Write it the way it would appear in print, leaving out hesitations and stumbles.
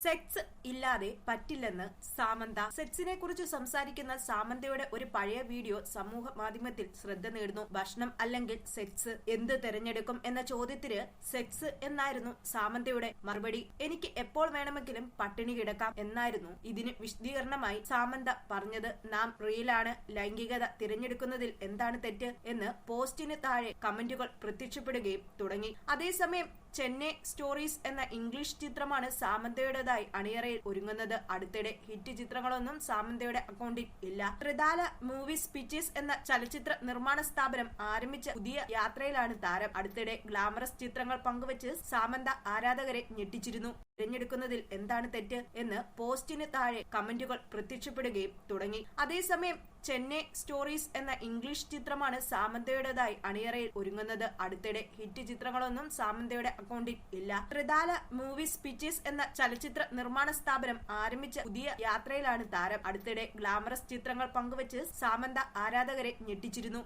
Sex ഇല്ലാതെ പറ്റില്ലെന്ന് സാമന്ത. സെക്സിനെ കുറിച്ച് സംസാരിക്കുന്ന സാമന്തയുടെ ഒരു പഴയ വീഡിയോ സമൂഹ മാധ്യമത്തിൽ ശ്രദ്ധ നേടുന്നു. ഭക്ഷണം അല്ലെങ്കിൽ സെക്സ്, എന്ത് തെരഞ്ഞെടുക്കും എന്ന ചോദ്യത്തിന് സെക്സ് എന്നായിരുന്നു സാമന്തയുടെ മറുപടി. എനിക്ക് എപ്പോൾ വേണമെങ്കിലും പട്ടിണി കിടക്കാം എന്നായിരുന്നു ഇതിന് വിശദീകരണമായി സാമന്ത പറഞ്ഞത്. നാം റിയലാണ്, ലൈംഗികത തിരഞ്ഞെടുക്കുന്നതിൽ എന്താണ് തെറ്റ് എന്ന് പോസ്റ്റിന് താഴെ കമന്റുകൾ പ്രത്യക്ഷപ്പെടുകയും തുടങ്ങി. അതേസമയം ചെന്നൈ സ്റ്റോറീസ് എന്ന ഇംഗ്ലീഷ് ചിത്രമാണ് സാമന്തയുടേതായി അണിയറയിൽ ഒരുങ്ങുന്നത്. അടുത്തിടെ ഹിറ്റ് ചിത്രങ്ങളൊന്നും സാമന്തയുടെ അക്കൗണ്ടിൽ ഇല്ല. ത്രിതാല മൂവീസ് പിക്ചേഴ്സ് എന്ന ചലച്ചിത്ര നിർമ്മാണ സ്ഥാപനം ആരംഭിച്ച പുതിയ യാത്രയിലാണ് താരം. അടുത്തിടെ ഗ്ലാമറസ് ചിത്രങ്ങൾ പങ്കുവച്ച് സാമന്ത ആരാധകരെ ഞെട്ടിച്ചിരുന്നു. തിരഞ്ഞെടുക്കുന്നതിൽ എന്താണ് തെറ്റ് എന്ന് പോസ്റ്റിന് താഴെ കമന്റുകൾ പ്രത്യക്ഷപ്പെടുകയും തുടങ്ങി. അതേസമയം ചെന്നൈ സ്റ്റോറീസ് എന്ന ഇംഗ്ലീഷ് ചിത്രമാണ് സാമന്തയുടേതായി അണിയറയിൽ ഒരുങ്ങുന്നത്. അടുത്തിടെ ഹിറ്റ് ചിത്രങ്ങളൊന്നും സാമന്തയുടെ അക്കൗണ്ടിൽ ഇല്ല. ത്രിതാല മൂവീസ് പിക്ചേഴ്സ് എന്ന ചലച്ചിത്ര നിർമ്മാണ സ്ഥാപനം ആരംഭിച്ച പുതിയ യാത്രയിലാണ് താരം. അടുത്തിടെ ഗ്ലാമറസ് ചിത്രങ്ങൾ പങ്കുവച്ച് സാമന്ത ആരാധകരെ ഞെട്ടിച്ചിരുന്നു.